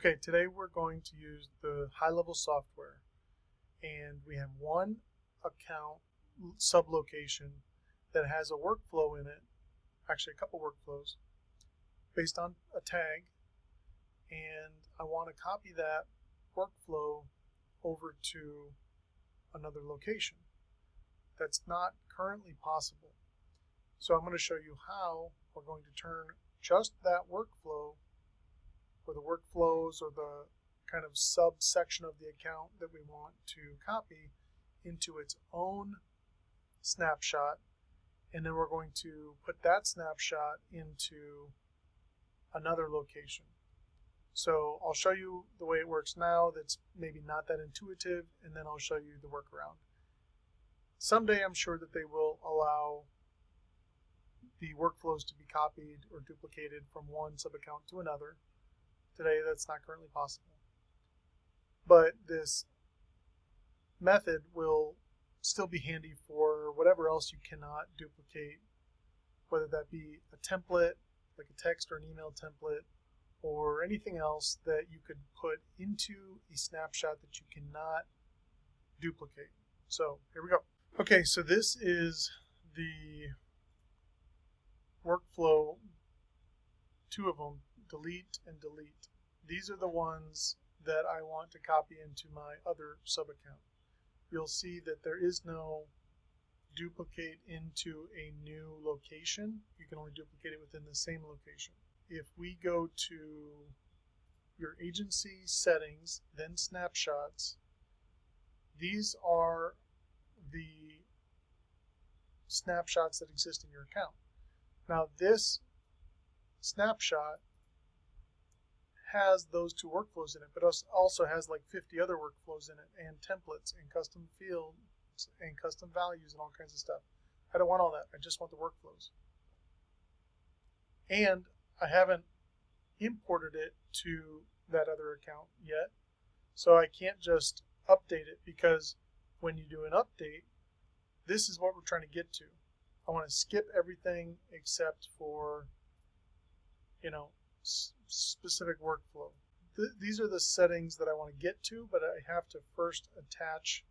Okay, today we're going to use the HighLevel software, and we have one account sublocation that has a workflow in it, actually a couple workflows, based on a tag, and I want to copy that workflow over to another location. That's not currently possible. So I'm going to show you how we're going to turn just that workflow, or the workflows, or the kind of subsection of the account that we want to copy, into its own snapshot, and then we're going to put that snapshot into another location. So I'll show you the way it works now that's maybe not that intuitive, and then I'll show you the workaround. Someday I'm sure that they will allow the workflows to be copied or duplicated from one subaccount to another. Today that's not currently possible. But this method will still be handy for whatever else you cannot duplicate, whether that be a template, like a text or an email template, or anything else that you could put into a snapshot that you cannot duplicate. So here we go. Okay, so this is the workflow, two of them, delete and delete. These are the ones that I want to copy into my other subaccount. You'll see that there is no duplicate into a new location. You can only duplicate it within the same location. If we go to your agency settings, then snapshots, these are the snapshots that exist in your account. Now this snapshot has those two workflows in it, but also has like 50 other workflows in it, and templates and custom fields and custom values and all kinds of stuff. I don't want all that. I just want the workflows. And I haven't imported it to that other account yet, so I can't just update it, because when you do an update, this is what we're trying to get to. I want to skip everything except for, specific workflow. These are the settings that I want to get to, but I have to first attach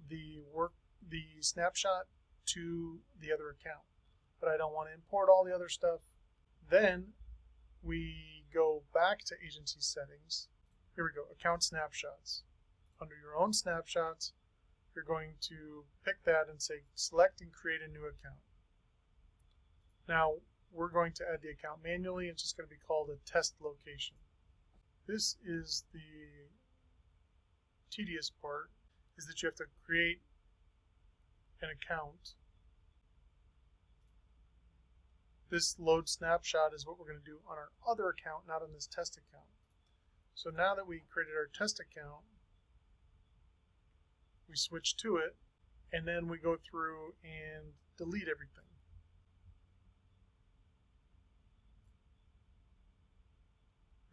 the snapshot to the other account. But I don't want to import all the other stuff. Then we go back to agency settings. Here we go, account snapshots. Under your own snapshots, you're going to pick that and say select and create a new account. Now we're going to add the account manually. It's just going to be called a test location. This is the tedious part, is that you have to create an account. This load snapshot is what we're going to do on our other account, not on this test account. So now that we created our test account, we switch to it, and then we go through and delete everything.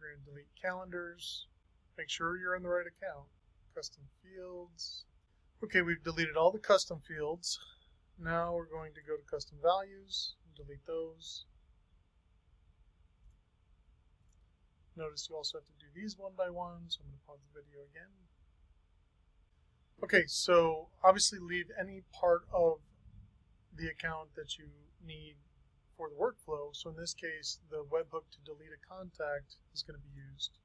We're going to delete calendars. Make sure you're in the right account. Custom fields. Okay, we've deleted all the custom fields. Now we're going to go to custom values and delete those. Notice you also have to do these one by one, so I'm going to pause the video again. Okay, so obviously leave any part of the account that you need for the workflow. So in this case, the webhook to delete a contact is going to be used.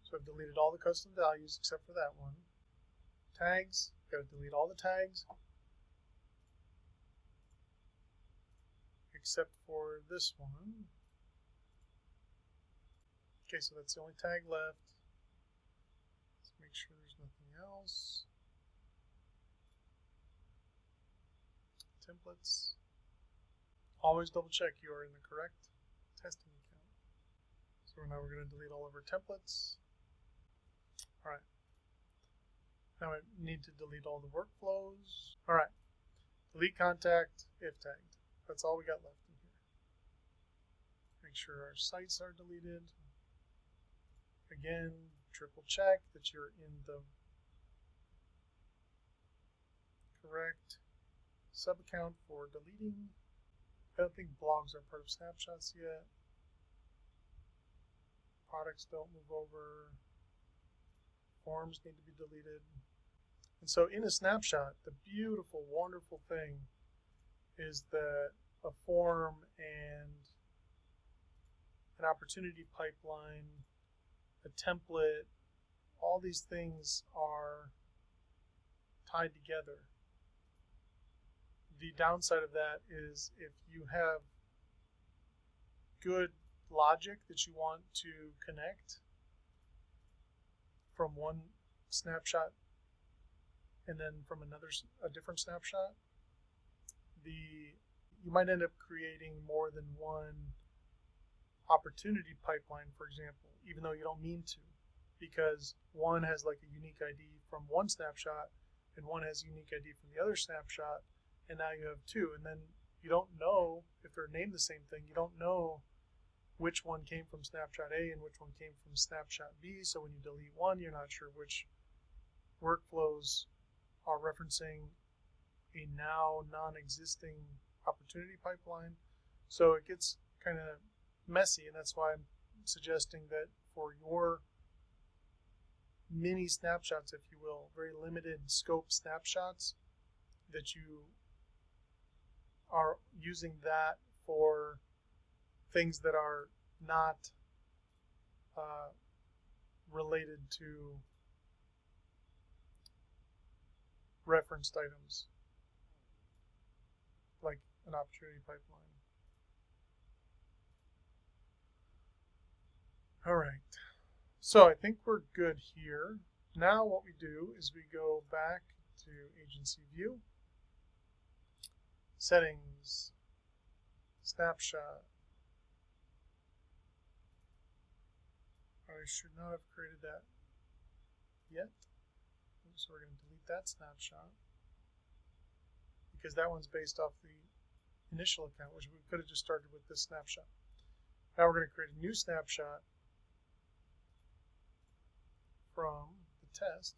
So I've deleted all the custom values except for that one. Tags, got to delete all the tags except for this one. Okay, so that's the only tag left. Let's make sure there's nothing else. Templates. Always double check you are in the correct testing account. So now we're going to delete all of our templates. Alright. Now I need to delete all the workflows. Alright. Delete contact if tagged. That's all we got left in here. Make sure our sites are deleted. Again, triple check that you're in the correct subaccount for deleting. I don't think blogs are part of snapshots yet. products don't move over, forms need to be deleted. And so in a snapshot, the beautiful, wonderful thing is that a form and an opportunity pipeline, a template, all these things are tied together. The downside of that is if you have good logic that you want to connect from one snapshot and then from a different snapshot, you might end up creating more than one opportunity pipeline, for example, even though you don't mean to, because one has like a unique ID from one snapshot and one has a unique ID from the other snapshot, and now you have two, and then you don't know if they're named the same thing. You don't know which one came from snapshot A and which one came from snapshot B, so when you delete one, you're not sure which workflows are referencing a now non-existing opportunity pipeline. So it gets kind of messy, and that's why I'm suggesting that for your mini snapshots, if you will, very limited scope snapshots, that you are using that for things that are not related to referenced items, like an opportunity pipeline. All right, so I think we're good here. Now what we do is we go back to agency view, settings, snapshot. I should not have created that yet. So we're going to delete that snapshot because that one's based off the initial account, which we could have just started with this snapshot. Now we're going to create a new snapshot from the test.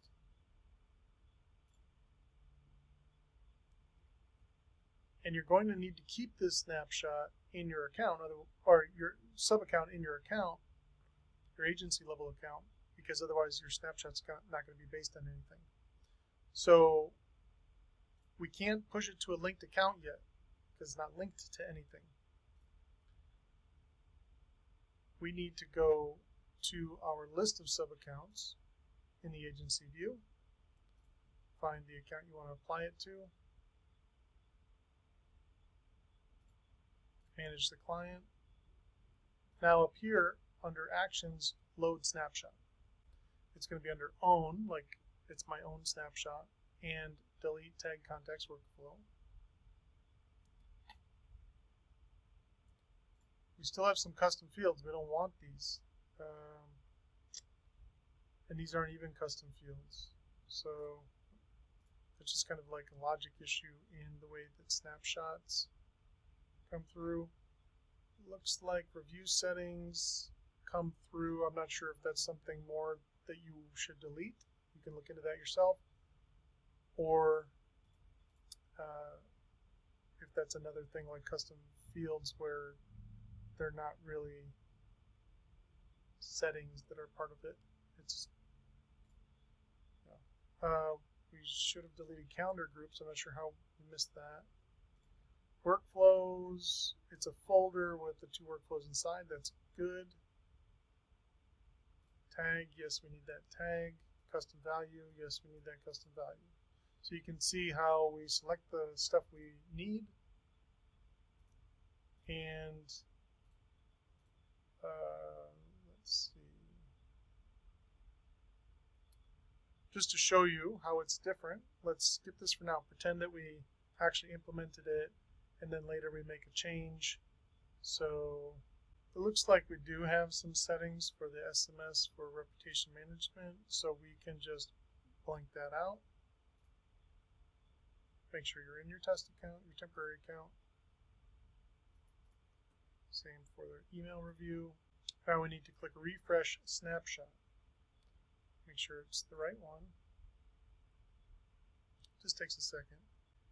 And you're going to need to keep this snapshot in your account, or your sub-account in your account, your agency level account, because otherwise your snapshot's not going to be based on anything. So we can't push it to a linked account yet because it's not linked to anything. We need to go to our list of sub-accounts in the agency view, find the account you want to apply it to, manage the client. Now up here under actions, load snapshot. It's going to be under own, like it's my own snapshot, and delete tag context workflow. We still have some custom fields. We don't want these. And these aren't even custom fields. So it's just kind of like a logic issue in the way that snapshots come through. Looks like review settings come through. I'm not sure if that's something more that you should delete. You can look into that yourself. Or if that's another thing like custom fields where they're not really settings that are part of it. It's we should have deleted calendar groups. I'm not sure how we missed that. Workflows, it's a folder with the two workflows inside. That's good. Tag, yes, we need that tag. Custom value, yes, we need that custom value. So you can see how we select the stuff we need, and let's see. Just to show you how it's different, let's skip this for now. Pretend that we actually implemented it, and then later we make a change. So it looks like we do have some settings for the SMS for reputation management, so we can just blank that out. Make sure you're in your test account, your temporary account. Same for the email review. Now we need to click refresh snapshot. Make sure it's the right one. Just takes a second.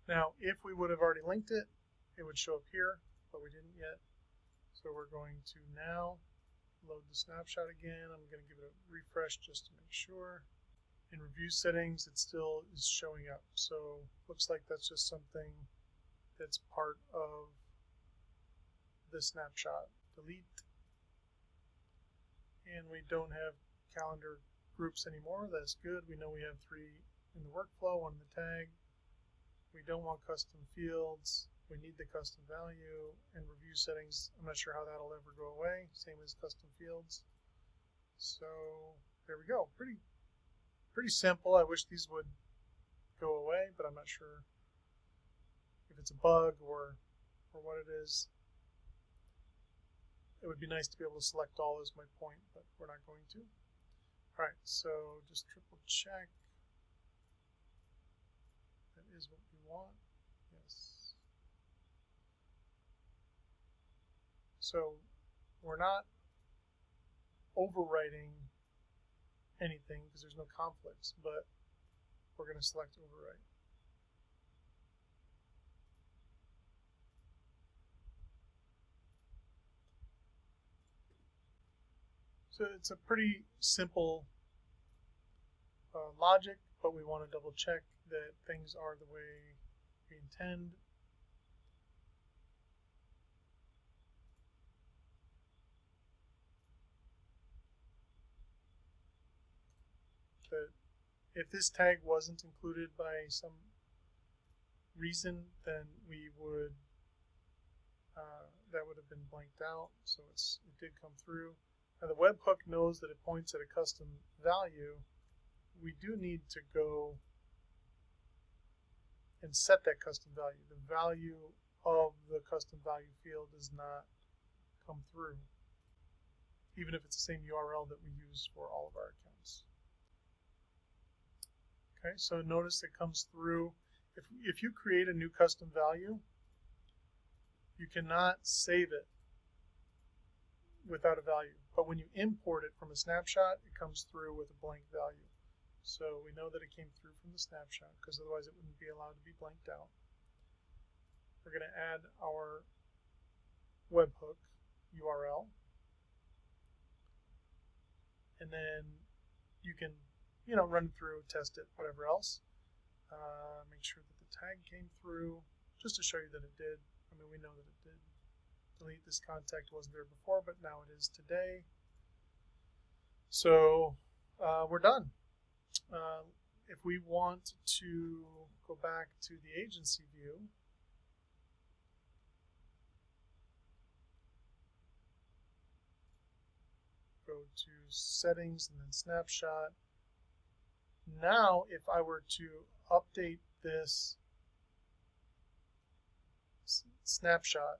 Now, if we would have already linked it, it would show up here, but we didn't yet. So we're going to now load the snapshot again. I'm going to give it a refresh just to make sure. In review settings, it still is showing up. So looks like that's just something that's part of the snapshot. Delete. And we don't have calendar groups anymore. That's good. We know we have 3 in the workflow, 1 in the tag. We don't want custom fields. We need the custom value. And review settings, I'm not sure how that'll ever go away. Same as custom fields. So there we go. Pretty simple. I wish these would go away, but I'm not sure if it's a bug or what it is. It would be nice to be able to select all is my point, but we're not going to. All right, so just triple check. That is what we want. Yes. So we're not overwriting anything because there's no conflicts, but we're going to select overwrite. So it's a pretty simple logic, but we want to double check that things are the way we intend. That if this tag wasn't included by some reason, then we would that would have been blanked out. So it did come through. Now the webhook knows that it points at a custom value. We do need to go and set that custom value. The value of the custom value field does not come through, even if it's the same URL that we use for all of our accounts. Okay, so notice it comes through. If you create a new custom value, you cannot save it without a value. But when you import it from a snapshot, it comes through with a blank value. So we know that it came through from the snapshot because otherwise it wouldn't be allowed to be blanked out. We're going to add our webhook URL. And then you can, run through, test it, whatever else. Make sure that the tag came through just to show you that it did. I mean, we know that it did. Delete this contact wasn't there before, but now it is today. So we're done. If we want to go back to the agency view, go to settings and then snapshot. Now, if I were to update this snapshot,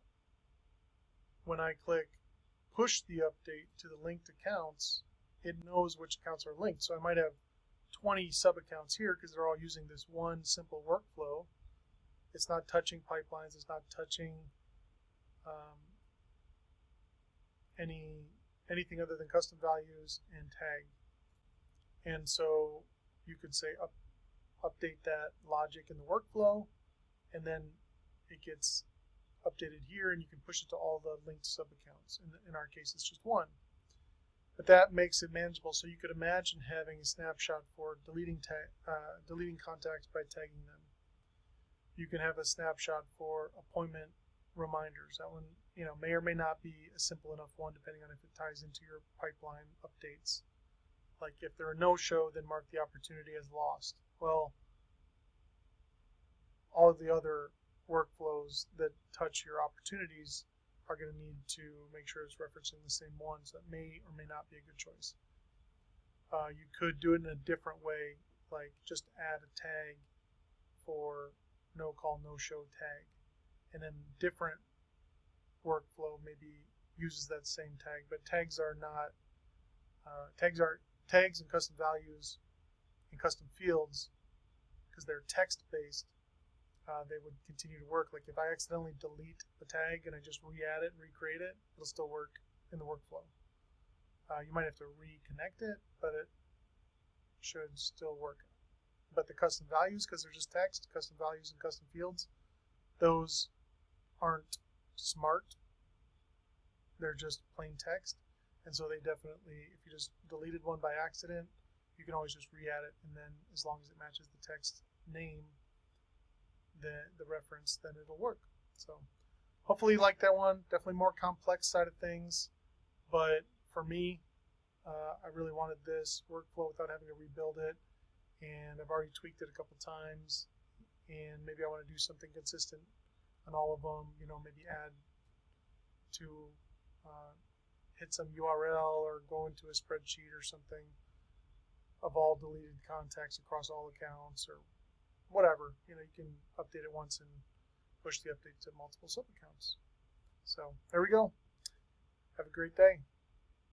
when I click push the update to the linked accounts, it knows which accounts are linked. So I might have 20 sub-accounts here because they're all using this one simple workflow. It's not touching pipelines. It's not touching anything other than custom values and tag. And so you could say update that logic in the workflow, and then it gets updated here, and you can push it to all the linked sub-accounts. In our case, it's just one. But that makes it manageable. So you could imagine having a snapshot for deleting contacts by tagging them. You can have a snapshot for appointment reminders. That one, may or may not be a simple enough one, depending on if it ties into your pipeline updates. Like if they're a no-show, then mark the opportunity as lost. Well, all of the other workflows that touch your opportunities are going to need to make sure it's referencing the same one, so that may or may not be a good choice. You could do it in a different way, like just add a tag for no call, no show tag, and then different workflow maybe uses that same tag, but tags are not tags and custom values and custom fields, because they're text-based. They would continue to work. Like if I accidentally delete the tag and I just re-add it and recreate it, it'll still work in the workflow. You might have to reconnect it, but it should still work. But the custom values, because they're just text, custom values and custom fields, those aren't smart. They're just plain text. And so they definitely, if you just deleted one by accident, you can always just re-add it, and then as long as it matches the text name, the reference, then it'll work. So hopefully you like that one. Definitely more complex side of things, but for me, I really wanted this workflow without having to rebuild it, and I've already tweaked it a couple times, and maybe I want to do something consistent on all of them. You know, maybe add to hit some URL or go into a spreadsheet or something of all deleted contacts across all accounts or whatever. You know, you can update it once and push the update to multiple sub accounts. So there we go. Have a great day.